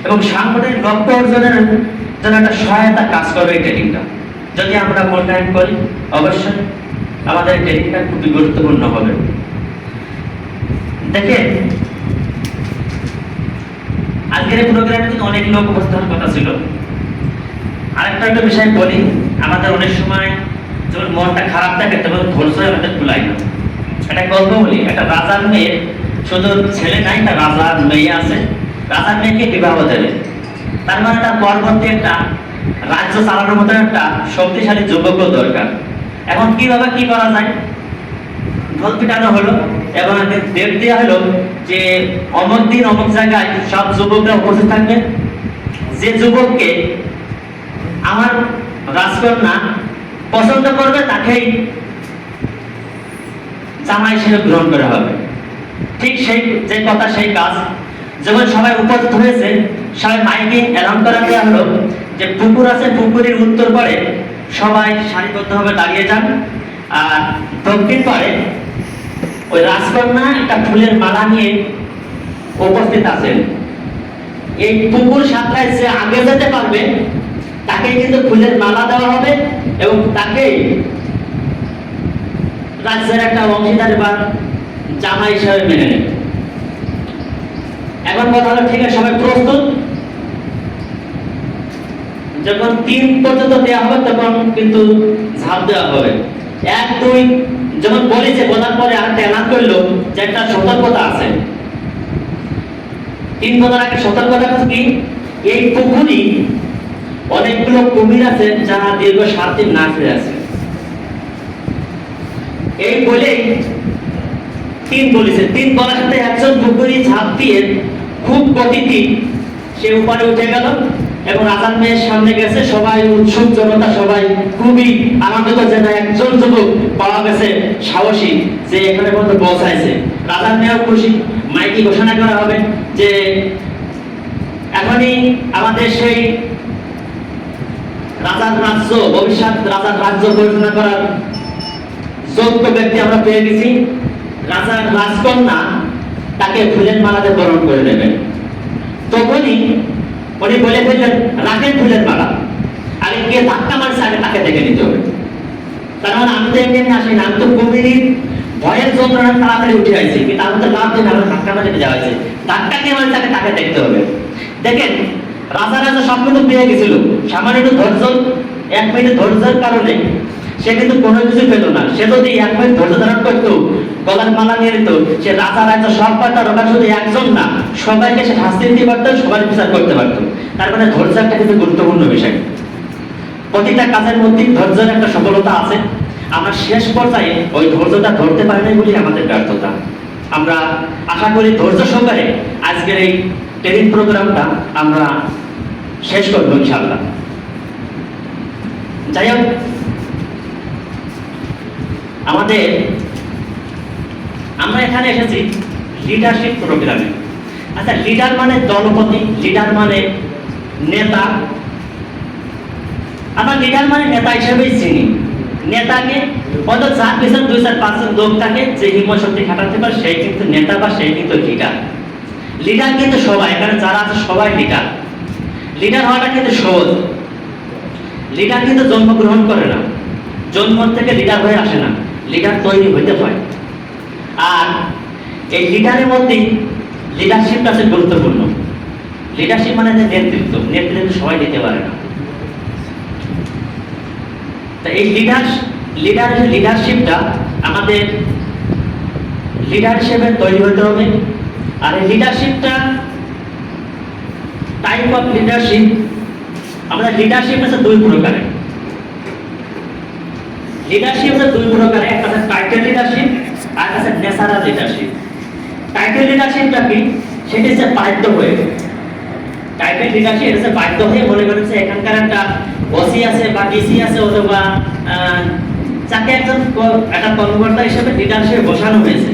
এবং সাংগঠনিক লক্ষ্য অর্জনের জন্য একটা সহায়তা কাজ করবে এই ট্রেনিংটা। যদি আমরা মূল্যায়ন করি অবশ্যই আমাদের ট্রেনিংটা খুবই গুরুত্বপূর্ণ হবে। দেখেন আজকের প্রোগ্রামে কিন্তু অনেক লোক উপস্থিত হওয়ার কথা ছিল। আরেকটা বিষয় বলি, আমাদের অনেক সময় যখন মনটা খারাপ থাকে তখন ধৈর্য আমাদের কুলায় না। একটা গল্প বলি, একটা রাজার মেয়ের, শুধু ছেলে নাই, একটা রাজার মেয়ে আছে। রাজার মেয়েকে বিবাহ দেবে, তার মানে তার পরবর্তী একটা রাজ্য চালানোর মতো একটা শক্তিশালী যুবকও দরকার। এখন কিভাবে কি করা যায়, ঢোল পিটানো হলো এবং ডেট দেওয়া হলো যে অমুক দিন অমুক জায়গায় সব যুবকরা উপস্থিত থাকবে। যে যুবককে আমার রাজকন্যা পছন্দ করবে তাকেই জামাই হিসেবে গ্রহণ করা হবে। ঠিক সেই যে কথা সেই কাজ। যখন সবাই উপস্থিত হয়েছে, সবাই মাইকিং অ্যালাউন্স করা দেওয়া হলো যে পুকুর আছে, পুকুরের উত্তর পারে সবাই সারিবদ্ধভাবে দাঁড়িয়ে যান। আর দক্ষিণ পারে ওই রাজকন্যা একটা ফুলের মালা নিয়ে উপস্থিত আছেন। এই পুকুর সাঁতরায় যে আগে যেতে পারবে তাকে কিন্তু ফুলের মালা দেওয়া হবে এবং তাকে রাজ্যের একটা অংশীদার বা জামাই হিসাবে মেনে নেবে। এখন কথা হলো, ঠিক আছে সবাই প্রস্তুত? যখন 3 পর্যন্ত দেওয়া হবে তখন কিন্তু ঝাঁপ দেওয়া হবে। 1 2 যখন বলেছে, বলার পরে আরেকটা এলান করলো যে একটা সতর্কতা আছে। 3 বলার আগে সতর্কতা কি, এই পুকুরি অনেকগুলো কুমির আছে যারা দীর্ঘ 7 দিন না ফিরে আছে। এই বলে 3 বলেছে। 3 বলার সাথে একজন পুকুরি ঝাঁপ দিয়ে খুব গতিতে সে উপরে উঠে গেল এবং রাজার মেয়ের সামনে গেছে। সবাই উৎসুক জনতা, সবাই খুবই আনন্দিত যে না একজন যুবক পাওয়া গেছে সাহসী, যে এখানে পর্যন্ত পৌঁছাইছে। রাজার মেয়েও খুশি। মাইকি ঘোষণা করা হবে যে এখনই আমাদের সেই রাজার রাজ্য, ভবিষ্যৎ রাজার রাজ্য পরিচালনা করার যোগ্য ব্যক্তি আমরা পেয়ে গেছি। রাজার রাজকন্যা তাকে ফুলের মালাতে বরণ করে নেবেন। তখনই উনি বলে ফেললেন, রাখেন ফুলের মালা, আগে কে ধাক্কা মারছে আগে তাকে দেখে নিতে হবে। তার মানে আমি তো এমনি আসি না, আমি তো কুমিরের ভয়ের যন্ত্রণা তাড়াতাড়ি উঠে আসছি, কিন্তু আমি তো লাভ দিন আমার ধাক্কা মারতে যাওয়া হয়েছে। ধাক্কা কে মারছে আগে তাকে দেখতে হবে। দেখেন রাজা সব কিন্তু পেয়ে গেছিল, সামান্য একটু ধৈর্য, 1 মিনিট ধৈর্যের কারণে সে কিন্তু কোনো কিছু পেল না। সে যদি 1 মিনিট ধৈর্য ধারণ করতো, গলার মালা নিয়ে নিত, সে রাজা রাজ্য সব পারতো। ওখানে শুধু একজন না, সবাইকে সে শাস্তি দিতে পারতো, সবাই বিচার করতে পারতো। তার মানে ধৈর্য একটা কিন্তু গুরুত্বপূর্ণ বিষয়। প্রতিটা কাজের মধ্যে ধৈর্যের একটা সফলতা আছে। আমরা শেষ পর্যায়ে ওই ধৈর্যটা ধরতে পারি না বলেই আমাদের ব্যর্থতা। আমরা আশা করি ধৈর্য সহকারে আজকের এই ট্রেনিং প্রোগ্রামটা আমরা শেষ করবো ইনশাআল্লাহ। যাই হোক, আমরা এখানে এসেছি লিডারশিপ প্রোগ্রামে। আচ্ছা, লিডার মানে দলপতি, লিডার মানে নেতা। আমরা লিডার মানে নেতা হিসেবেই চিনি। নেতাকে হয়তো 4 পিছনে 2-4-5 লোক থাকে, যে হিম্মত শক্তি খাটাতে পারে সেই কিন্তু নেতা বা সেই কিন্তু লিডার। লিডার কিন্তু সবাই, এখানে যারা আছে সবাই লিডার। লিডার হওয়াটা কিন্তু সহজ। লিডার কিন্তু জন্মগ্রহণ করে না, জন্ম থেকে লিডার হয়ে আসে না, লিডার তৈরি হইতে হয়। আর এই লিডারের মধ্যে লিডারশিপটা আছে গুরুত্বপূর্ণ। লিডারশিপ মানে নেতৃত্ব, নেতৃত্ব সবাই দিতে পারে না। তা এই লিডারশিপটা আমাদের লিডার হিসেবে তৈরি হতে হবে। আর এই লিডারশিপটা টাইপ অফ লিডারশিপ, আমাদের লিডারশিপ আছে 2 প্রকারের। লিডারশিপ আছে 2 প্রকারের, একটা আছে টাইটেল লিডারশিপ আর একটা আছে ন্যাচারাল লিডারশিপ। টাইটেল লিডারশিপটা কি, সেটা হচ্ছে বাধ্য হয়ে। টাইটেল লিডারশিপ এটা হচ্ছে বাধ্য হয়ে, মনে করেছে এখানকার একটা ওসি আছে বা ডিসি আছে অথবা যাকে একটা কর্মকর্তা হিসেবে লিডার হিসেবে বসানো হয়েছে,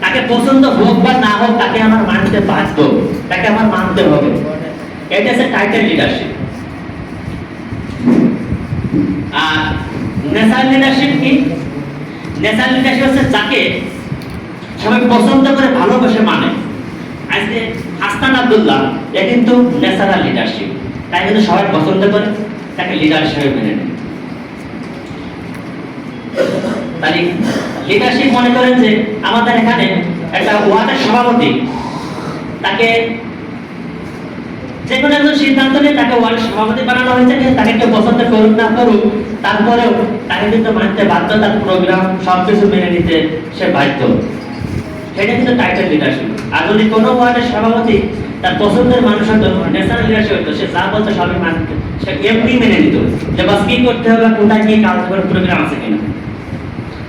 তাকে পছন্দ হোক বা না হোক তাকে আমার মানতে বাধ্য, তাকে আমার মানতে হবে। এটা হচ্ছে টাইটেল লিডারশিপ। আর ন্যাচারাল লিডারশিপ কি, ন্যাচারাল লিডারশিপ হচ্ছে যাকে সবাই পছন্দ করে ভালোবাসে মানে। আজকে হাসান আব্দুল্লাহ এ কিন্তু ন্যাচারাল লিডারশিপ, তাই কিন্তু সবাই পছন্দ করে, তাকে লিডার হিসেবে মেনে নেয়। তাই লিডারশিপ মনে করেন যে আমাদের এখানে একটা ওয়ার্ডের সভাপতি, তাকে যে কোনো একজন সিদ্ধান্ত নিয়ে তাকে ওয়ার্ডের সভাপতি বানানো হয়েছে, কিন্তু তাকে কেউ পছন্দ করুক না করুক, তারপরেও তাকে কিন্তু মানতে বাধ্য, তার প্রোগ্রাম সবকিছু মেনে নিতে সে বাধ্য। সেটা কিন্তু টাইটেল লিডারশিপ। আর যদি কোনো ওয়ার্ডের সভাপতি তার পছন্দের মানুষ হতো, ন্যাশনাল লিডারশিপ হতো, সে যা বলতো সবই মানত, সে এমনি মেনে নিত যে বাস কি করতে হবে, কোথায় কি কাজ করে, প্রোগ্রাম আছে কিনা।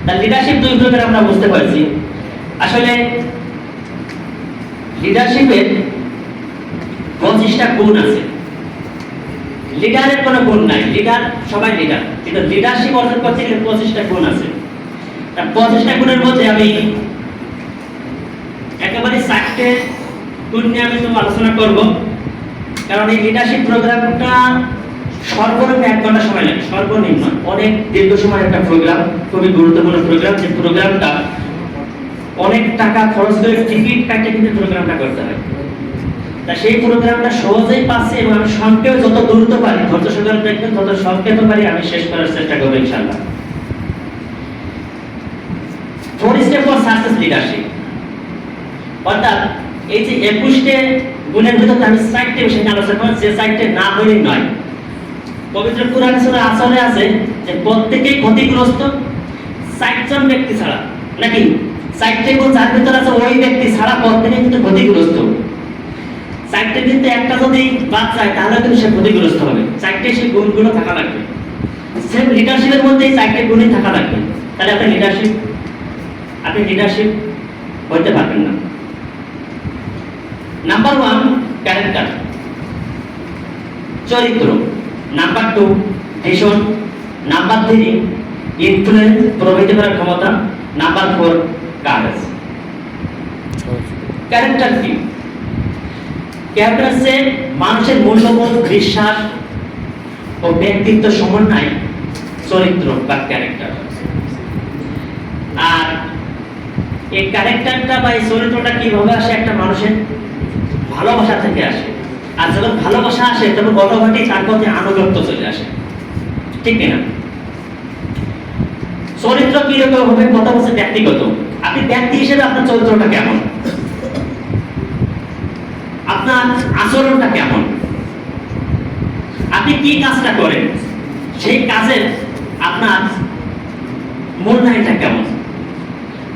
তার লিডারশিপ দুই প্রকার আমরা বুঝতে পারছি। আসলে লিডারশিপের 25টা গুণ আছে, লিডারের কোনো গুণ নাই, লিডার সবাই লিডার, কিন্তু লিডারশিপ অর্জন করতে গেলে 25টা গুণ আছে। তার 25টা গুণের মধ্যে আমি একেবারে 4টে গুণ নিয়ে আমি তোমার আলোচনা করব, কারণ এই লিডারশিপ প্রোগ্রামটা সর্বনিম্ন 1 ঘন্টা সময় লাগে, সর্বনিম্ন। অনেক দীর্ঘ সময় একটা প্রোগ্রাম, খুবই গুরুত্বপূর্ণ প্রোগ্রাম, যে প্রোগ্রামটা অনেক টাকা খরচ করে টিকিট কাটে কিন্তু প্রোগ্রামটা করতে হয়। তা সেই প্রোগ্রামটা সহজেই পাচ্ছে, এবং আমি সংক্ষেপে যত দ্রুত পারি, ধৈর্য সহকারে দেখবেন, তত সংক্ষেপে পারি আমি শেষ করার চেষ্টা করবো ইনশাআল্লাহ। 4 স্টেপ ফর সাকসেস লিডারশিপ, অর্থাৎ এই যে 21টে গুণের ভিতরে আমি 4টে বিষয় নিয়ে আলোচনা করব, যে 4টে না হলেই নয়। পবিত্র কুরআন সূরা আসরে আছে যে প্রত্যেকেই ক্ষতিগ্রস্ত 60 জন ব্যক্তি ছাড়া, নাকি 4টে গুণ যার ভিতরে আছে ওই ব্যক্তি ছাড়া প্রত্যেকেই কিন্তু ক্ষতিগ্রস্ত। 4টে কিন্তু একটা যদি বাদ যায় তাহলে কিন্তু সে ক্ষতিগ্রস্ত হবে। 4টে সেই গুণগুলো থাকা লাগবে। সেম লিডারশিপের মধ্যে এই 4টে গুণই থাকা লাগবে, তাহলে আপনি লিডারশিপ হইতে পারবেন না। নাম্বার 1 ক্যারেক্টার, চরিত্র। Number 2 vision. নাম্বার 3 ইনফ্লুয়েন্স, প্রভাবিত করার ক্ষমতা। Number 4 courage. ক্যারেক্টার কি? ক্যারেক্টার হচ্ছে মানুষের মূল্যবোধ, বিশ্বাস ও ব্যক্তিত্ব সমন্বয় চরিত্র বা ক্যারেক্টার। আর এই ক্যারেক্টারটা বা এই চরিত্রটা কিভাবে আসে? একটা মানুষের ভালোবাসা থেকে আসে। আর যখন ভালোবাসা আসে তখন অটোমেটিক তার প্রতি আনুগত্য চলে আসে, ঠিক কিনা? চরিত্র কিরকম হবে? কথা হচ্ছে ব্যক্তিগত। আপনি ব্যক্তি হিসেবে আপনার চরিত্রটা কেমন, আপনার আচরণটা কেমন, আপনি কি কাজটা করেন, সেই কাজের আপনার মূল্যায়নটা কেমন।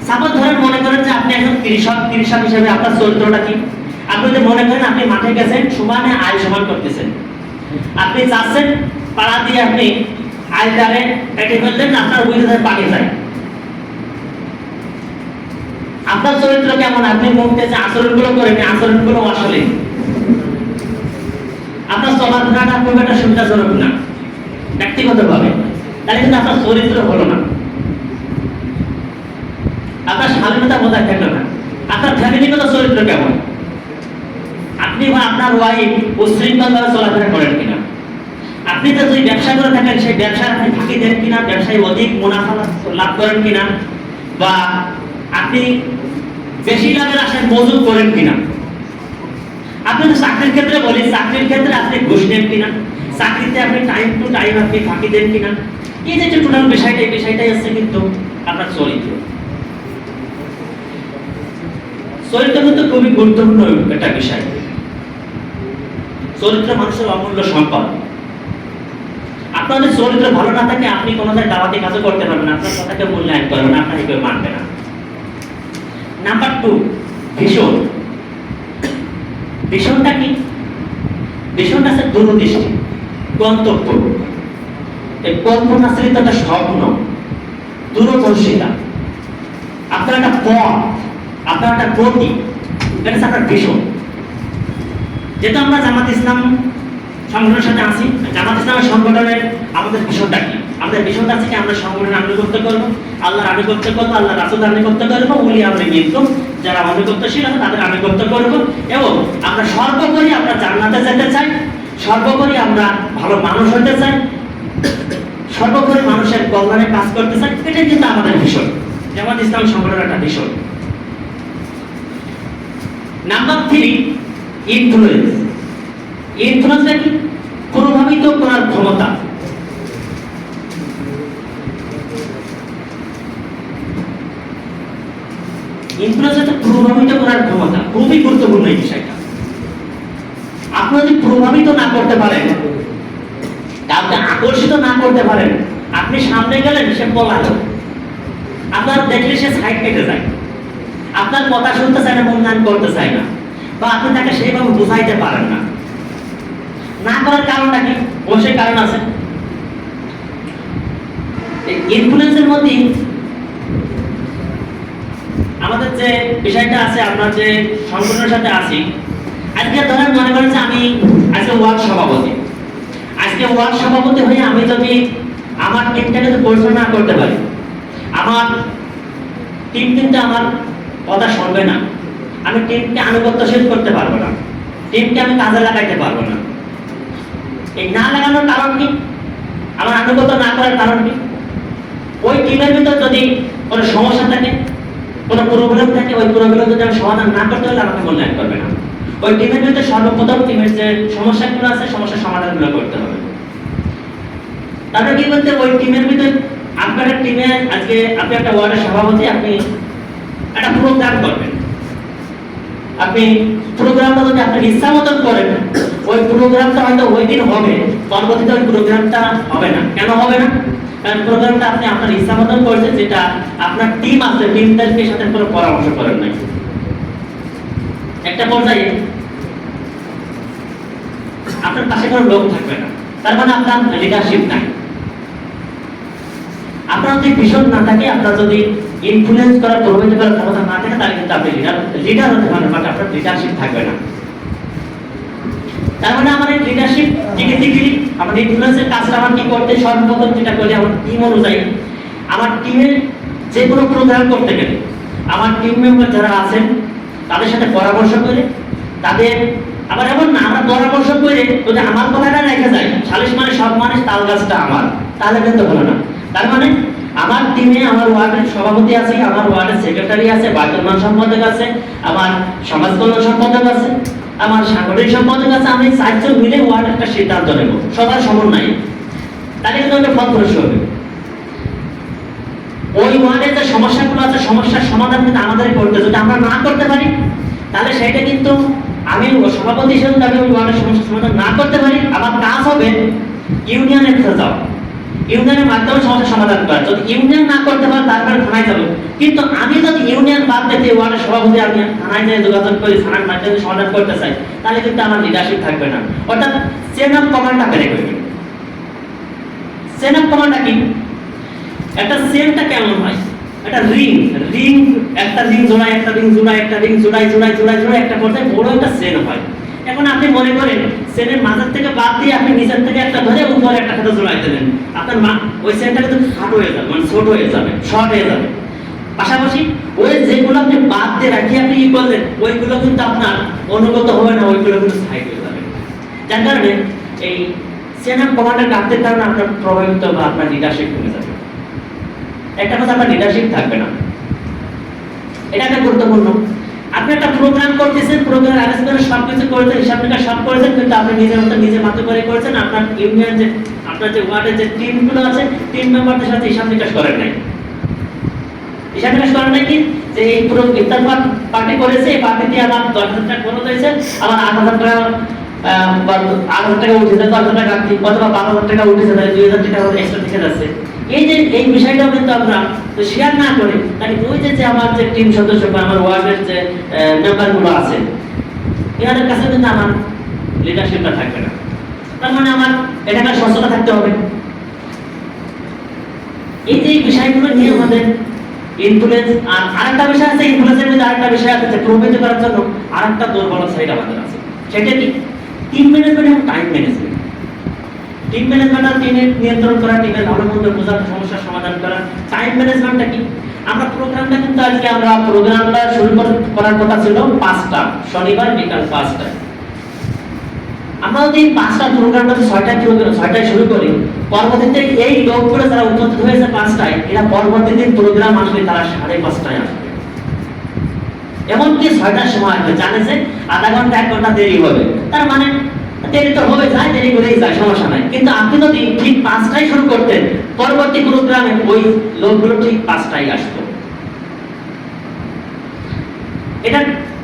সাপোজ ধরেন, মনে করেন যে আপনি একজন কৃষক হিসেবে আপনার চরিত্রটা কি? আপনি যদি মনে করেন আপনি মাঠে গেছেন, সমানে আয় সমান করতেছেন, আপনি চাচ্ছেন পাড়া দিয়ে আপনি আয়টারে কেটে ফেললেন, আপনার উইলে পানি যায়, আপনার চরিত্র কেমন? আপনি মুখে যে আচরণগুলো করেন, আচরণগুলো আসলে আপনার চলাফেরাটা খুব একটা সুবিধাজনক না ব্যক্তিগতভাবে, তাহলে কিন্তু আপনার চরিত্র হলো না, আপনার স্বাধীনতা বজায় থাকলো না। আপনার ফ্যামিলিগত চরিত্র কেমন? আপনি বা আপনার ওয়াইফ উশৃঙ্খলভাবে চলাফেরা করেন কিনা? আপনি তো যদি ব্যবসা করে থাকেন, সেই ব্যবসায় আপনি ফাঁকি দেন কিনা, ব্যবসায় অধিক মুনাফা লাভ করেন কিনা, বা আপনি বেশি লাভের আশায় মজুদ করেন কিনা? আপনি তো চাকরির ক্ষেত্রে বলি, চাকরির ক্ষেত্রে আপনি ঘুষ নেন কিনা, চাকরিতে আপনি টাইম টু টাইম আপনি ফাঁকি দেন কিনা। এই যে টোটাল বিষয়টাই হচ্ছে কিন্তু আপনার চরিত্র। চরিত্র কিন্তু খুবই গুরুত্বপূর্ণ একটা বিষয়। চরিত্র মানুষের অমূল্য সম্পদ। আপনাদের চরিত্র ভালো না থাকে, আপনি কোনো জায়গায় দাওয়াতি কাজও করতে পারবেন, আপনার কথাকে মূল্যায়ন করবেন, আপনার কেউ মানবে না। Number 2 vision. ভিশনটা কি? ভিশনটা হচ্ছে দূরদৃষ্টি, গন্তব্য, এই কল্পনাশ্রিত একটা স্বপ্ন, দূরদর্শিতা, আপনার একটা পথ, আপনার একটা গতি, এটা হচ্ছে আপনার ভিশন। যেহেতু আমরা জামাত ইসলাম সংগঠনের সাথে আছি, জামাত ইসলামের সংগঠনের আমাদের ভিশনটা কি? আমাদের ভিশনটা আছে কি? আমরা সংগঠনের আনুগত্য করব, আল্লাহর আনুগত্য করব, আল্লাহ রাসূলের আনুগত্য করব, ওলি আমরা কিন্তু যারা আনুগত্যশীল আছে তাদের আনুগত্য করব, এবং আমরা সর্বোপরি আমরা জান্নাতে যেতে চাই, সর্বোপরি আমরা ভালো মানুষ হতে চাই, সর্বোপরি মানুষের কল্যাণে কাজ করতে চাই। এটাই কিন্তু আমাদের ভিশন, জামাত ইসলাম সংগঠনের একটা ভিশন। Number 3 influence. ইনফ্লুয়েন্সটা কি? প্রভাবিত করার ক্ষমতা। ইনফ্লুয়েন্স হচ্ছে প্রভাবিত করার ক্ষমতা, খুবই গুরুত্বপূর্ণ এই বিষয়টা। আপনি যদি প্রভাবিত না করতে পারেন, কাউকে আকর্ষিত না করতে পারেন, আপনি সামনে গেলেন সে পলালো, আপনার দেখলে সে সাইড কেটে যায়, আপনার কথা শুনতে চায় না, মূল্যায়ন করতে চায় না, বা আপনি তাকে সেইভাবে বুঝাইতে পারেন না। না করার কারণটা কি? অবশ্যই কারণ আছে। ইনফ্লুয়েন্সের মধ্যে আমাদের যে বিষয়টা আছে, আমরা যে সংগঠনের সাথে আছি, আজকে ধরেন মনে করেন যে আমি আজকে ওয়ার্ড সভাপতি, আজকে ওয়ার্ড সভাপতি হয়ে আমি যদি আমার টিমটাকে যদি পরিচালনা না করতে পারি, আমার টিম কিন্তু আমার কথা শুনবে না, আমি টিমকে আনুগত্যশীল করতে পারবো না, টিমকে আমি কাজে লাগাইতে পারবো না। এই না লাগানোর কারণ কি? আমার আনুগত্য না করার কারণ কি? ওই টিমের ভিতর যদি কোনো সমস্যা থাকে, কোনো প্রবলেম থাকে, ওই প্রবলেম যদি আমি সমাধান না করতে হলে আমাকে মূল্যায়ন করবে না। ওই টিমের ভিতরে সর্বপ্রথম টিমের যে সমস্যাগুলো আছে, সমস্যার সমাধানগুলো করতে হবে। তারপরে কি বলতে, ওই টিমের ভিতরে আপনার টিমে আজকে আপনি একটা ওয়ার্ডের সভাপতি, আপনি একটা প্রোগ্রাম করবেন। আপনি প্রোগ্রামটা যদি আপনার ইচ্ছা মতন করেন, ওই প্রোগ্রামটা হয়তো ওই দিন হবে, পরবর্তীতে ওই প্রোগ্রামটা হবে না। কেন হবে না? কারণ প্রোগ্রামটা আপনি আপনার ইচ্ছা মতন করেছেন, যেটা আপনার টিম আছে, টিমটাকে সাথে কোনো পরামর্শ করেন নাই। একটা পর্যায়ে আপনার পাশে কোনো লোক থাকবে না, তার মানে আপনার লিডারশিপ নাই। আপনার যদি ভিশন না থাকে, আপনার যদি ইনফ্লুয়েন্স করার, প্রভাবিত করার ক্ষমতা না থাকে, তাহলে কিন্তু আপনি লিডার হতে পারেন, বাট আপনার লিডারশিপ থাকবে না। তার মানে আমার এই লিডারশিপ টিকে আমার ইনফ্লুয়েন্সের কাজটা আমার কি করতে, সর্বপ্রথম যেটা করি, আমার টিম অনুযায়ী, আমার টিমের যে কোনো প্রোগ্রাম করতে গেলে আমার টিম মেম্বার যারা আছেন তাদের সাথে পরামর্শ করে, তাদের আবার এমন না, আমরা পরামর্শ করে যদি আমার কথাটা রেখে যায়, সালিশ মানে সব মানুষ, তাল গাছটা আমার, তাহলে কিন্তু হলো না। তার মানে আমার টিমে আমার ওয়ার্ডের সভাপতি আছে, আমার ওয়ার্ডের সেক্রেটারি আছে, বার্তমান সম্পাদক আছে, আমার সমাজ কল্যাণ সম্পাদক আছে, আমার সাংগঠনিক সম্পাদক আছে, আমি 4 জন মিলে ওয়ার্ড একটা সিদ্ধান্ত নেব, সবার সমন্বয়ে। তাহলে কিন্তু একটা ফলপ্রসূ হবে। ওই ওয়ার্ডের যে সমস্যাগুলো আছে, সমস্যার সমাধান কিন্তু আমাদেরই করতে। যদি আমরা না করতে পারি, তাহলে সেটা কিন্তু আমি সভাপতি হিসেবে আমি ওই ওয়ার্ডের সমস্যার সমাধান না করতে পারি, আমার কাজ হবে ইউনিয়নের কাছে যাওয়া, ইউনিয়নের মাধ্যমে সমস্যার সমাধান করা। যদি ইউনিয়ন না করতে পারে, তারপরে থানায় যাবো। কিন্তু আমি যদি ইউনিয়ন বাদ দিতে ওয়ার্ডের সভাপতি, আমি থানায় যেয়ে যোগাযোগ করি, থানার মাধ্যমে সমাধান করতে চাই, তাহলে কিন্তু আমার লিডারশিপ থাকবে না। অর্থাৎ চেন অফ কমান্ডটা বেড়ে গেবে। চেন অফ কমান্ডটা কি? একটা চেনটা কেমন হয়? একটা রিং, একটা রিং জোড়ায়, একটা রিং জোড়ায়, একটা রিং জোড়ায়, একটা পর্যায়ে বড় একটা চেন হয়। এখন আপনি মনে করেন চেনের মাঝের থেকে বাদ দিয়ে আপনি নিচের থেকে একটা ধরে উপরে একটা খাতে জোড়াই দেবেন, আপনার ওই চেনটা কিন্তু খাটো হয়ে যাবে, মানে ছোট হয়ে যাবে, শর্ট হয়ে যাবে। পাশাপাশি ওই যেগুলো আপনি বাদ দিয়ে রাখিয়ে আপনি কি করলেন, ওইগুলো কিন্তু আপনার অনুগত হবে না, ওইগুলো কিন্তু সাইড হয়ে যাবে। যার কারণে এই চেন অফ কমান্ডের কাজের কারণে আপনার প্রভাবিত বা আপনার লিডারশিপ কমে যাবে। একটা কথা, আপনার লিডারশিপ থাকবে না। এটা একটা গুরুত্বপূর্ণ। আপনি একটা প্রোগ্রাম করতেছেন, প্রোগ্রাম অ্যারেঞ্জমেন্ট সবকিছু করেছেন, হিসাব নিকাশ সব করেছেন, কিন্তু আপনি নিজের মতো নিজে মাত্র করে করেছেন। আপনার ইউনিয়ন যে আপনার যে ওয়ার্ডের যে টিমগুলো আছে, টিম মেম্বারদের সাথে হিসাব নিকাশ করেন নাই। হিসাব নিকাশ করেন নাই কি, যে এই পুরো ইফতার পার্টি করেছে, এই পার্টিতে আমার 10,000 টাকা খরচ হয়েছে, আমার 8,000 টাকা 8,000 টাকা উঠেছে, 10,000 টাকা অথবা 12,000 টাকা উঠেছে, তাহলে 2,000 টাকা এক্সট্রা থেকে যাচ্ছে। এই বিষয়টাও কিন্তু আমরা শেয়ার না করে, তাই ওই যে আমার যে টিম সদস্য বা আমার ওয়ার্ডের যে মেম্বারগুলো আছে, এনাদের কাছে কিন্তু আমার লিডারশিপটা থাকবে না। তার মানে আমার এটাকে স্বচ্ছতা থাকতে হবে। এই যে বিষয়গুলো নিয়ে আমাদের ইনফ্লুয়েন্স, আর আরেকটা বিষয় আছে, ইনফ্লুয়েন্সের মধ্যে আরেকটা বিষয় আছে, যে প্রভাবিত করার জন্য আরেকটা দুর্বল সাইড আমাদের আছে। সেটা কি? টিম ম্যানেজমেন্ট এবং টাইম ম্যানেজমেন্ট। টিম ম্যানেজমেন্ট, টিমের নিয়ন্ত্রণ করা, টিমের ভালো মন্দ বোঝা, সমস্যার সমাধান করা। টাইম ম্যানেজমেন্টটা কি? আমরা প্রোগ্রামটা কিন্তু আজকে আমরা প্রোগ্রামটা শুরু করার কথা ছিল 5টা, শনিবার বিকাল 5টায়। আমরা যদি 5টা প্রোগ্রামটা 6টায় শুরু করি, পরবর্তীতে এই লোকগুলো যারা উপস্থিত হয়েছে 5টায়, এরা পরবর্তী দিন প্রোগ্রাম আসবে তারা 5:30টায় আসবে। এমনকি 6টার সময় আসবে, জানে যে আধা ঘন্টা 1 ঘন্টা দেরি হবে, তার মানে দেরি তো হবে, যায় দেরি করেই যায়, সমস্যা নাই। কিন্তু আপনি যদি ঠিক 5টায় শুরু করতেন, পরবর্তী প্রোগ্রামে ওই লোকগুলো ঠিক 5টায় আসতো। এটা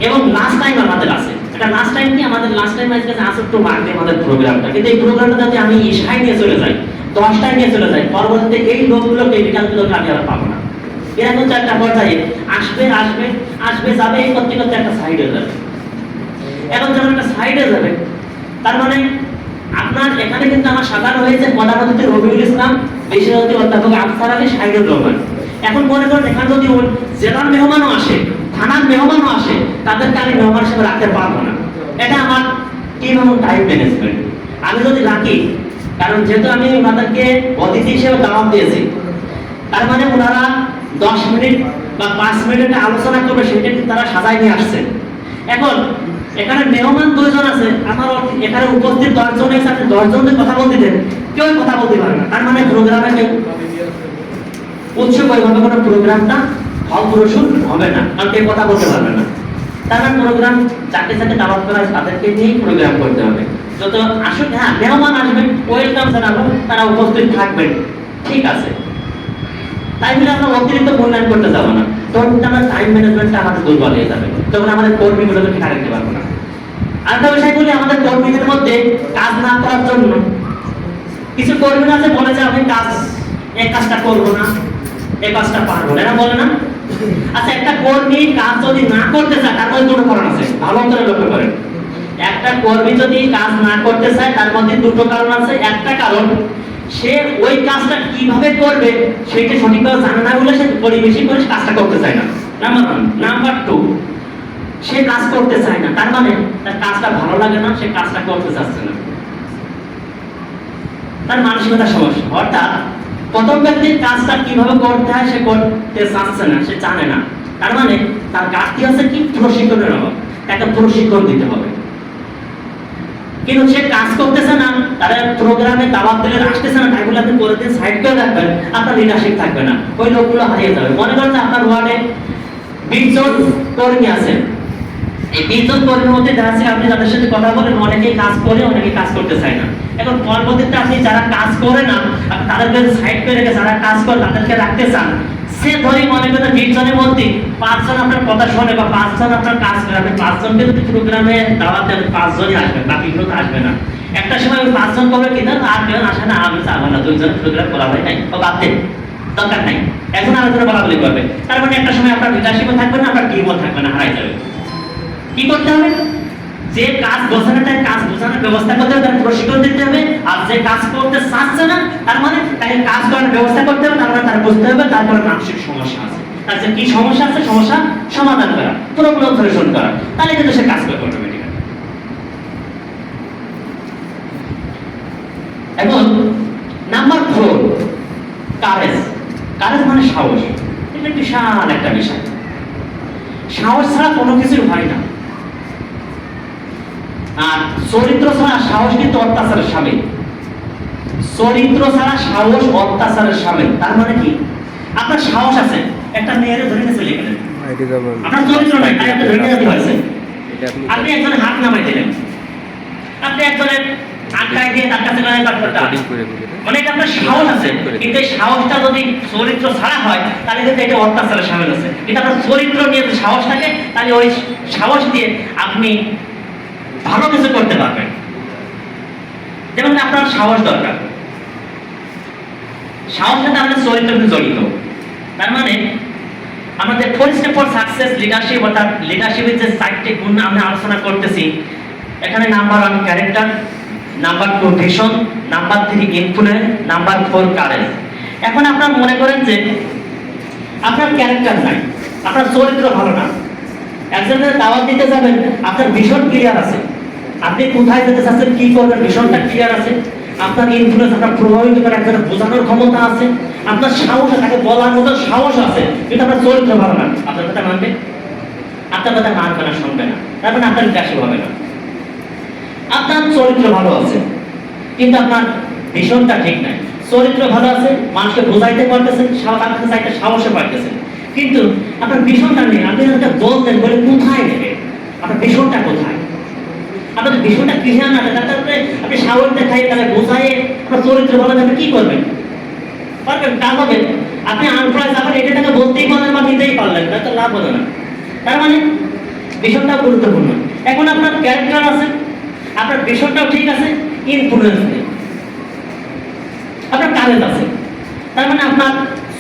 এবং লাস্ট টাইম আমাদের আছে, এটা লাস্ট টাইম কি আমাদের লাস্ট টাইম আজকে আসর টু মার্কে আমাদের প্রোগ্রামটা, কিন্তু এই প্রোগ্রামটা যদি আমি ইশায় নিয়ে চলে যাই, 10টায় নিয়ে চলে যাই, পরবর্তীতে এই লোকগুলো টেকনিক্যালগুলোকে আমি আর পাবো না। এরা কিন্তু একটা পর্যায়ে আসবে আসবে আসবে যাবে, এই করতে করতে একটা সাইডে যাবে। এখন যখন একটা সাইডে যাবে, তার মানে আপনার এখানে কিন্তু আমার সাজানো হয়েছে প্রধান অতিথি রবিউল ইসলাম, বিশেষ অতিথি অধ্যাপক আফসার আলী, শাহিদুর রহমান। এখন মনে করেন এখানে যদি জেলার মেহমানও আসে, থানার মেহমানও আসে, তাদেরকে আমি মেহমান হিসেবে রাখতে পারবো না। এটা আমার টিম এবং টাইম ম্যানেজমেন্ট। আমি যদি রাখি, কারণ যেহেতু আমি ওনাদেরকে অতিথি হিসেবে দাওয়াত দিয়েছি, তার মানে ওনারা 10 মিনিট বা 5 মিনিটে আলোচনা করবে, সেটা কিন্তু তারা সাজায় নিয়ে আসছে। এখন এখানে মেহমান 2 জন আছে, আমার এখানে উপস্থিত 10 জনের সাথে 10 জনের কথা বলতে দেন, কেউ কথা বলতে পারে না। তার মানে প্রোগ্রামে কেউ উৎসুক ওইভাবে কোনো প্রোগ্রামটা ফলপ্রসূ হবে না, কারণ কেউ কথা বলতে পারবে না। তার মানে প্রোগ্রাম যাকে যাকে দাওয়াত করা হয় তাদেরকে নিয়েই প্রোগ্রাম করতে হবে। যত আসুক, হ্যাঁ মেহমান আসবেন, ওয়েলকাম জানাবো, তারা উপস্থিত থাকবেন, ঠিক আছে। তাই বলে আমরা অতিরিক্ত মূল্যায়ন করতে যাবো না, তখন কিন্তু আমার টাইম ম্যানেজমেন্টটা আমাদের দুর্বল হয়ে যাবে, তখন আমাদের কর্মীগুলোকে ঠিক রাখতে পারবো না। আরেকটা বিষয় বলি, আমাদের কর্মীদের মধ্যে কাজ না করার জন্য কিছু কর্মীরা আছে বলে যে আমি এই কাজটা করবো না, এই কাজটা পারবো না, এরা বলে না। আচ্ছা, একটা কর্মী কাজ যদি না করতে চায়, তার মধ্যে দুটো কারণ আছে, ভালো করে লক্ষ্য করেন। একটা কর্মী যদি কাজ না করতে চায়, তার মধ্যে দুটো কারণ আছে। একটা কারণ, সে ওই কাজটা কিভাবে করবে সেটা সঠিকভাবে জানে না বলে সে পরিবেশি করে কাজটা করতে চায় না, নাম্বার 1। নাম্বার 2, সে কাজ করতে চায় না, তার মানে তার কাজটা ভালো লাগে না, সে কাজটা করতে চাচ্ছে না, তার মানসিকতার সমস্যা। অর্থাৎ প্রথম ব্যক্তির কাজটা কিভাবে করতে হয় সে করতে চাচ্ছে না, সে জানে না, তার মানে তার ঘাটতি আছে কি, প্রশিক্ষণের অভাব। তাকে প্রশিক্ষণ দিতে হবে। কিন্তু সে কাজ করতেছে না, তারা প্রোগ্রামে দাওয়াত দিলে আসতেছে না, তাই বলে আপনি পরের দিন সাইড করে রাখবেন, আপনার লিডারশিপ থাকবে না, ওই লোকগুলো হারিয়ে যাবে। মনে করেন আপনার ওয়ার্ডে 20 জন কর্মী আছেন, এই 20 জন কর্মীর মধ্যে দেখা যাচ্ছে আপনি যাদের সাথে কথা বলেন, অনেকেই কাজ করে, অনেকেই কাজ করতে চায় না। এখন পরবর্তীতে আপনি যারা কাজ করে না, তাদেরকে সাইড করে রেখে যারা কাজ করে তাদেরকে রাখতে চান, সে ধরে মনে করেন 20 জনের মধ্যে 5 জন আপনার কথা শোনে বা 5 জন আপনার কাজ করে, আপনি 5 জনকে যদি প্রোগ্রামে দাওয়াত দেন, 5 জনই আসবে, বাকিগুলো তো আসবে না। একটা সময় ওই 5 জন করবে কিনা, আর কেউ আসে না, আমি চাবো না, 2 জনের প্রোগ্রাম করা হয় নাই, ও বাদ দেন, দরকার নাই, এখন আলোচনা বলাবলি করবে। তার মানে একটা সময় আপনার লিডারশিপও থাকবে না, আপনার টিমও থাকবে না, হারাই যাবে। কি করতে হবে? যে কাজ বোঝানো, তাই কাজ বোঝানোর ব্যবস্থা করতে হবে, তার প্রশিক্ষণ দিতে হবে। আর যে কাজ করতে চাচ্ছে না, তার মানে তাকে কাজ করার ব্যবস্থা করতে হবে, তারপরে তার বুঝতে হবে তারপরে মানসিক সমস্যা আছে, তার যে কি সমস্যা আছে, সমস্যা সমাধান করা, প্রবলেম সলিউশন করা, তাহলে কিন্তু সে কাজ করবে অটোমেটিক্যালি। এখন নাম্বার 4, কারেজ। কারেজ মানে সাহস। এটা বিশাল একটা বিষয়। সাহস ছাড়া কোনো কিছু হয় না। আর চরিত্র ছাড়া সাহস কিন্তু অত্যাচারের সামিল। চরিত্র ছাড়া সাহস অত্যাচারের সামিল। তার মানে কি, আপনার সাহস আছে, একটা মেয়েরে ধরে নিয়ে চলে গেলেন, আপনার চরিত্র নাই, তাই আপনি ধরে নিয়ে যেতে পারছেন। আপনি একজনের হাত নামাই দিলেন, আপনি একজনের আটকায় দিয়ে তার কাছে মানে এটা আপনার সাহস আছে, কিন্তু এই সাহসটা যদি চরিত্র ছাড়া হয় তাহলে কিন্তু এটা অত্যাচারের সামিল আছে। কিন্তু আপনার চরিত্র নিয়ে যদি সাহস থাকে, তাহলে ওই সাহস দিয়ে আপনি ভালো কিছু করতে পারবেন। যেমন আপনার সাহস দরকার, সাহসের সাথে আমাদের চরিত্র জড়িত। তার মানে আমাদের 4 স্টেপ ফর সাকসেস লিডারশিপ, অর্থাৎ লিডারশিপের যে 4টি গুণ আমরা আলোচনা করতেছি, এখানে number 1 character, number 2 vision, number 3 influence, number 4 courage. এখন আপনার মনে করেন যে আপনার ক্যারেক্টার নাই, আপনার চরিত্র ভালো না, একজনের দাওয়াত দিতে যাবেন, আপনার ভিশন ক্লিয়ার আছে, আপনি কোথায় যেতে চাচ্ছেন, কি করবেন, ভিশনটা ক্লিয়ার আছে, আপনার ইনফ্লুয়েন্স, আপনার প্রভাবিত করার একজনের বোঝানোর ক্ষমতা আছে, আপনার সাহস, তাকে বলার মতো সাহস আছে, কিন্তু আপনার চরিত্র ভালো না, আপনার কথা মানবে, আপনার কথা মানবে না, শুনবে না, তার মানে আপনার বিকাশই হবে না। আপনার চরিত্র ভালো আছে, কিন্তু আপনার ভিশনটা ঠিক নাই। চরিত্র ভালো আছে, মানুষকে বোঝাইতে পারতেছেন, তার কাছে চাইতে সাহসে পারতেছেন, কিন্তু আপনার ভীষণটা নেই, আপনি একটা বলতেন বলে কোথায় নেবে, আপনার ভীষণটা কোথায়, আপনাদের ভীষণটা কিসে আনা, তারপরে আপনি সাগর দেখাই তাহলে বোঝায় আপনার চরিত্র বলা যাবে, কি করবেন, পারবেন, কাজ হবে। আপনি আনপ্রাইজ আবার এটা তাকে বলতেই পারলেন বা নিতেই পারলেন, তার তো লাভ হলো না। তার মানে ভীষণটা গুরুত্বপূর্ণ। এখন আপনার ক্যারেক্টার আছে, আপনার ভীষণটাও ঠিক আছে, ইনফ্লুয়েন্স নেই, আপনার কারেজ আছে, তার মানে আপনার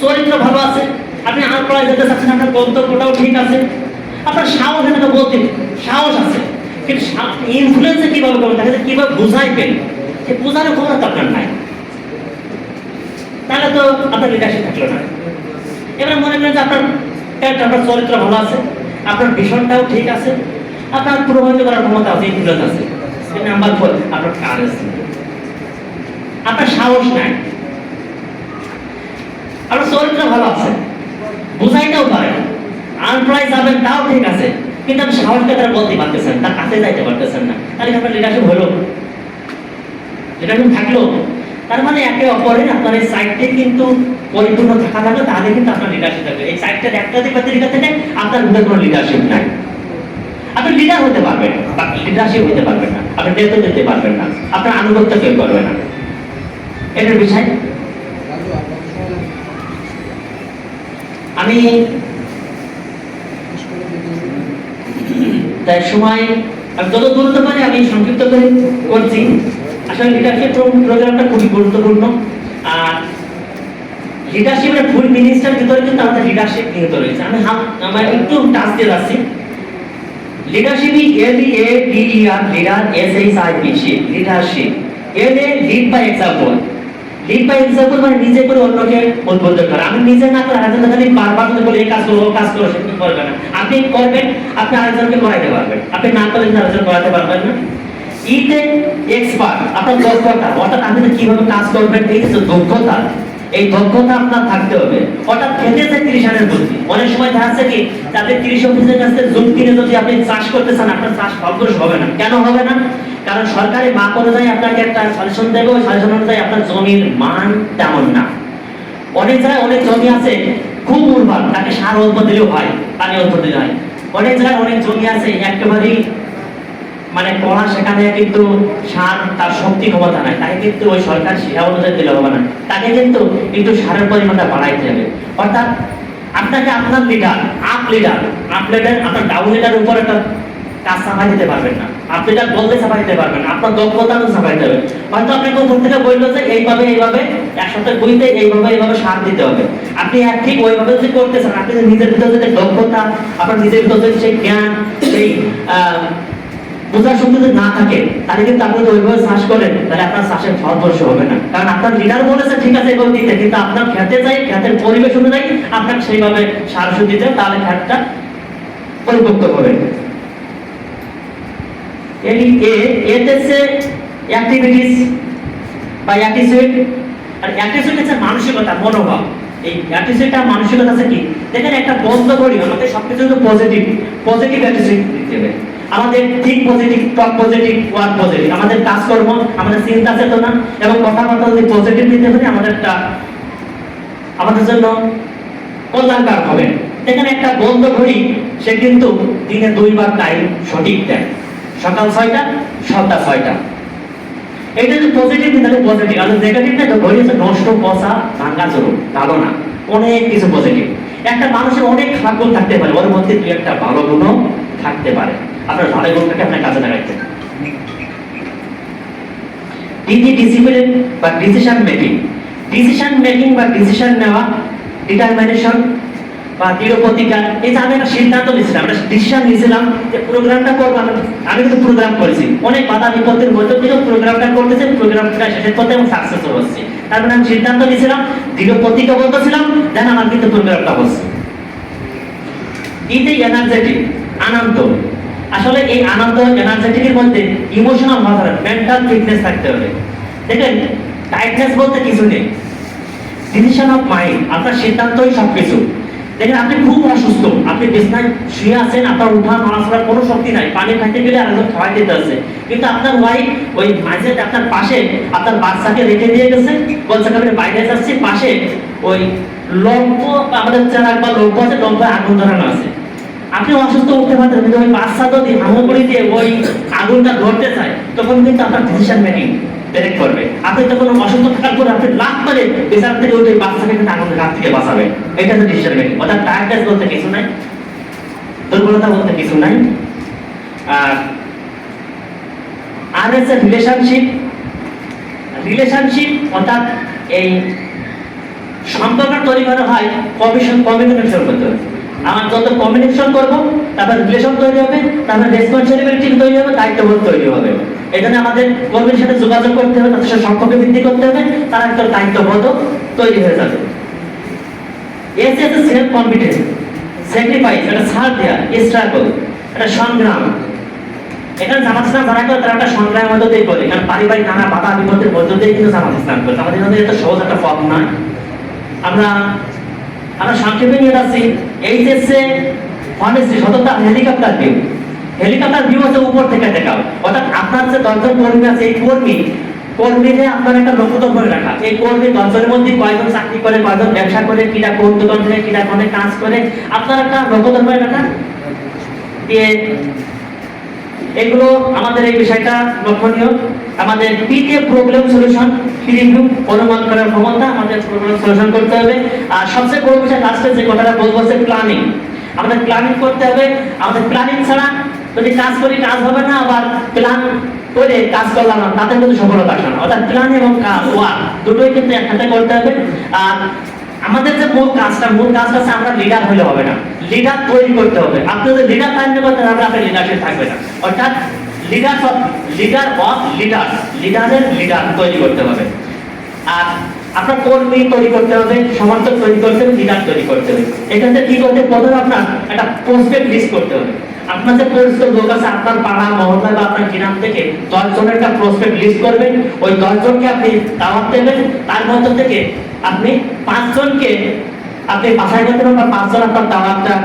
চরিত্র ভালো আছে, আপনি আনপ্রাইজ যেতে চাচ্ছেন, আপনার গন্তব্যটাও ঠিক আছে, আপনার সাহস এটাকে বলতে সাহস আছে, কিন্তু ইনফ্লুয়েন্সে কিভাবে করবেন, তাকে কিভাবে বুঝাইবেন, সে বোঝানোর ক্ষমতা তো আপনার নাই, তাহলে তো আপনার লিডারশিপ থাকলো না। এবার মনে করেন যে আপনার ক্যারেক্টার, আপনার চরিত্র ভালো আছে, আপনার ভীষণটাও ঠিক আছে, আপনার প্রভাবিত করার ক্ষমতা আছে, ইনফ্লুয়েন্স আছে। নাম্বার 4, আপনার কারেজ, আপনার সাহস নাই, আপনার চরিত্র ভালো আছে, বুঝাইতেও পারেন, আনপ্রাইজ যাবেন তাও ঠিক আছে, কিন্তু আপনি সাহসটা তারা বলতে পারতেছেন, তার কাছে যাইতে পারতেছেন না, তাহলে আপনার লিডারশিপ হলো, লিডারশিপ থাকলো। তার মানে একে অপরের আপনার এই সাইডটি কিন্তু পরিপূর্ণ থাকা থাকলে তাহলে কিন্তু আপনার লিডারশিপ থাকবে। এই সাইডটার একটা দিক বা দিকে থেকে আপনার ভিতরে কোনো লিডারশিপ নাই, আপনি লিডার হতে পারবেন বা লিডারশিপ হতে পারবেন না, আপনি নেতৃত্ব দিতে পারবেন না, আপনার আনুগত্য কেউ করবে না। এটার বিষয় আমি তাই সময় যত দ্রুত পারি আমি সংক্ষিপ্ত করে করছি। আসলে লিডারশিপ প্রোগ্রামটা খুবই গুরুত্বপূর্ণ। আর লিডারশিপের ফুল মিনিস্টার ভিতরে কিন্তু আমাদের লিডারশিপ নিহিত রয়েছে। আমি একটু টাচ দিয়ে যাচ্ছি। Leadership LEADER leader, SHIP leadership. Lead by example. Lead by example মানে নিজে করে অন্যকে উদ্বুদ্ধ করা। আমি নিজে না করে আরেকজন খালি বারবার বলে এই কাজ করো কাজ করো, সেটা করবে না। আপনি করবেন, আপনি আরেকজনকে করাইতে পারবেন, আপনি না করলে আরেকজন করাতে পারবেন না। ইতে এক্সপার্ট, আপনার দক্ষতা, অর্থাৎ আপনি কিভাবে কাজ করবেন, এই যে দক্ষতা, এই দক্ষতা আপনার থাকতে হবে। অর্থাৎ খেতে যে 30 রানের বুদ্ধি, অনেক সময় দেখা যাচ্ছে কি তাদের 30 অফিসের কাছে যুক্তি নিয়ে যদি আপনি চাষ করতে চান, আপনার চাষ ফলপ্রসূ হবে না। কেন হবে না? কারণ সরকারি মাপ অনুযায়ী আপনাকে একটা সাজেশন দেবে, ওই সাজেশন অনুযায়ী আপনার জমির মান তেমন না। অনেক জায়গায় অনেক জমি আছে খুব উর্বর, তাকে সার অল্প দিলেও হয়, পানি অল্প দিলে হয়। অনেক জায়গায় অনেক জমি আছে একেবারেই মানে পড়া, সেখানে কিন্তু সার তার শক্তি ক্ষমতা নাই, তাকে কিন্তু ওই সরকার শিক্ষা অনুযায়ী দিলে হবে না, তাকে কিন্তু একটু সারের পরিমাণটা বাড়াইতে হবে। অর্থাৎ আপনাকে আপনার লিডার, আপ লিডার আপনার ডাউন লিডার উপর একটা কাজ চাপাই দিতে পারবেন না, আপনি লিডার বলতে চাপাই দিতে পারবেন না, আপনার দক্ষতা চাপাই দিতে হবে। হয়তো আপনাকে উপর থেকে বললো যে এইভাবে এক সপ্তাহ বইতে এইভাবে সার দিতে হবে, আপনি ঠিক ওইভাবে যদি করতে চান, আপনি নিজের ভিতরে যদি দক্ষতা, আপনার নিজের ভিতরে যদি সেই জ্ঞান, সেই বোঝার শক্তি যদি না থাকে, তাহলে কিন্তু আপনি ওইভাবে চাষ করেন, তাহলে আপনার চাষের ফলপ্রসূ হবে না। কারণ আপনার লিডার বলেছে ঠিক আছে এভাবে দিতে, কিন্তু আপনার খেতে চাই, খেতের পরিবেশ অনুযায়ী আপনাকে সেইভাবে সার ওষুধ দিতে, তাহলে খেতটা পরিপক্ক হবে। এতে অ্যাক্টিভিটিস বা অ্যাটিটিউড, আর অ্যাটিটিউড হচ্ছে মানসিকতা, মনোভাব। এই অ্যাটিটিউডটা মানসিকতা আছে কি, দেখেন একটা বন্ধ করি, আমাদের সবকিছু পজিটিভ অ্যাটিটিউড দিতে হবে। আমাদের ঠিক পজিটিভ, টক পজিটিভ, ওয়ার্ক পজিটিভ, আমাদের কাজকর্ম, আমাদের চিন্তা চেতনা এবং কথাবার্তা যদি পজিটিভ দিতে পারি, আমাদের জন্য কল্যাণকার হবে। দেখেন একটা বন্ধ ঘড়ি, সে কিন্তু দিনে 2 বার টাইম সঠিক দেয়, সকাল 6টা, সন্ধ্যা 6টা। এটা যদি পজিটিভ তাহলে পজিটিভ, আর নেগেটিভ না তো ঘড়ি হচ্ছে নষ্ট, পচা, ভাঙা, চোর, ভালো না, অনেক কিছু পজিটিভ। একটা মানুষের অনেক খারাপ গুণ থাকতে পারে, ওর মধ্যে 2-1টা ভালো গুণও থাকতে পারে, আপনার ভালো গুণটাকে আপনার কাজে লাগাইতে। ডিসিপ্লিন বা ডিসিশন মেকিং বা ডিসিশন নেওয়া, ডিটারমিনেশন বা দৃঢ় প্রতিজ্ঞা। এই যে আমি একটা সিদ্ধান্ত নিয়েছিলাম, একটা ডিসিশন নিয়েছিলাম যে প্রোগ্রামটা করবো, আমি কিন্তু প্রোগ্রাম করেছি, অনেক বাধা বিপত্তির মধ্যে দিয়েও প্রোগ্রামটা করতেছি, প্রোগ্রামটা শেষের পথে এবং সাকসেসফুল হচ্ছে। তার মানে আমি সিদ্ধান্ত নিয়েছিলাম, দৃঢ় প্রতিজ্ঞা বলতেছিলাম, দেন আমার কিন্তু প্রোগ্রামটা হচ্ছে। এনার্জেটিক, আনন্দ। আসলে এই আনন্দ এনার্জেটিকের মধ্যে ইমোশনাল হওয়া যাবে, মেন্টাল ফিটনেস থাকতে হবে। দেখেন টাইটনেস বলতে কিছু নেই, ডিসিশন অফ মাইন্ড, আপনার সিদ্ধান্তই সবকিছু। দেখেন আপনি খুব অসুস্থ, আপনি বিছানায় শুয়ে আছেন, আপনার উঠা নড়াচড়ার কোনো শক্তি নাই, পানি খাইতে গেলে আরেকজন খাওয়াই দিতে আছে, কিন্তু আপনার ওয়াইফ ওই মাঝে আপনার পাশে আপনার বাচ্চাকে রেখে দিয়ে গেছে, বলছে আমি বাইরে যাচ্ছি, পাশে ওই লম্প আমাদের চেনার বা লম্প আছে, লম্পে আগুন ধরানো আছে। আপনি অসুস্থ উঠতে পারতেন, কিন্তু ওই বাচ্চা যদি হামাগুড়ি দিয়ে ওই আগুনটা ধরতে চায়, তখন কিন্তু আপনার ডিসিশন মেকিং ব্রেক করবে। আপনি তখন অসুস্থ থাকার পরে আপনি লাভ করে বিছানা থেকে উঠে বাচ্চাকে কিন্তু আগুনের হাত থেকে বাঁচাবেন। এটা হচ্ছে ডিসিশন মেকিং। অর্থাৎ টায়ারনেস বলতে কিছু নাই, দুর্বলতা বলতে কিছু নাই। আর হচ্ছে রিলেশনশিপ অর্থাৎ এই সম্পর্ক তৈরি করা হয় কমিউনিকেশন করতে হবে। আমার যত কমিউনিকেশন করবো, তারপর রিলেশন তৈরি হবে, তারপর রেসপন্সিবিলিটি তৈরি হবে, দায়িত্ববোধ তৈরি হবে। এই জন্য আমাদের কর্মীর সাথে যোগাযোগ করতে হবে, তাদের সাথে সম্পর্ক বৃদ্ধি করতে হবে, তার একটা দায়িত্ববোধ তৈরি হয়ে যাবে। এসে আছে সেলফ কনফিডেন্স, স্যাক্রিফাইস, এটা ছাড় দেওয়া, স্ট্রাগল, এটা সংগ্রাম। এখানে জামাত ইসলাম যারা করে তারা একটা সংগ্রামের মধ্যে দিয়ে করে, কারণ পারিবারিক নানা বাধা বিপত্তির মধ্যে দিয়ে কিন্তু জামাত ইসলাম করে। আমাদের মধ্যে এত সহজ একটা পথ নয়। আমরা সংক্ষেপে নিয়ে যাচ্ছি। এই যে অনেস্টি, সততা, হেলিকপ্টার ভিউ। হেলিকপ্টার ভিউ হচ্ছে উপর থেকে দেখাও। অর্থাৎ আপনার যে 10 জন কর্মী আছে, এই কর্মীদের আপনার একটা লক্ষ্য করে রাখা। এই কর্মী 10 জনের মধ্যে কয়জন চাকরি করে, কয়জন ব্যবসা করে, কিনা কোন দোকান থেকে, কিনা কোনে কাজ করে, আপনার একটা লক্ষ্য করে রাখা। এগুলো আমাদের এই বিষয়টা লক্ষণীয়। আমাদের পিকে প্রবলেম সলিউশন, রিভিউ, অনুমান করার ক্ষমতা, আমাদের প্রবলেম সলিউশন করতে হবে। আর সবচেয়ে বড় বিষয় লাস্টে যে কথাটা বলবো হচ্ছে প্ল্যানিং। আমাদের প্ল্যানিং করতে হবে। আমাদের প্ল্যানিং ছাড়া যদি কাজ করি কাজ হবে না, আবার প্ল্যান করে কাজ করলাম না, তাতে কিন্তু সফলতা আসে না। অর্থাৎ প্ল্যান এবং কাজ দুটোই কিন্তু একসাথে করতে হবে। আর আমাদের যে মূল কাজটা হচ্ছে আমরা লিডার হলে হবে না, লিডার তৈরি করতে হবে। আপনি যদি লিডার তৈরি করতে হবে, আপনার লিডারশিপ থাকবে না। অর্থাৎ লিডার অফ লিডারের লিডার তৈরি করতে হবে। আর আপনার কর্মী তৈরি করতে হবে, সমর্থক তৈরি করতে হবে, লিডার তৈরি করতে হবে। এখানে কি করতে প্রথমে আপনার একটা প্রসপেক্ট লিস্ট করতে হবে। আপনার যে পরিচিত লোক আছে আপনার পাড়া মহল্লা বা আপনার গ্রাম থেকে 10 জনের একটা প্রসপেক্ট লিস্ট করবেন। ওই 10 জনকে আপনি দাওয়াত দেবেন। তার মধ্য থেকে আপনি 5 জনকে আপনি বাছাই করতে পারবেন। 5 জন আপনার দাওয়াতটা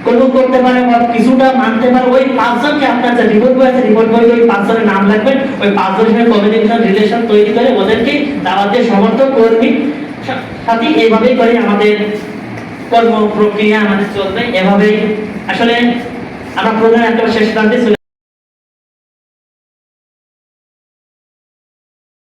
কবুল করতে পারে বা কিছুটা মানতে পারে। ওই 5 জনকে আপনার যে রিপোর্ট বই আছে, রিপোর্ট বই ওই 5 জনের নাম লাগবেন। ওই 5 জনের সাথে কমিউনিকেশন রিলেশন তৈরি করে ওদেরকে দাওয়াত দিয়ে সমর্থক কর্মী সাথে এইভাবেই করে আমাদের কর্ম প্রক্রিয়া আমাদের চলবে। এভাবেই আসলে আমরা প্রোগ্রাম একটা শেষ প্রান্তে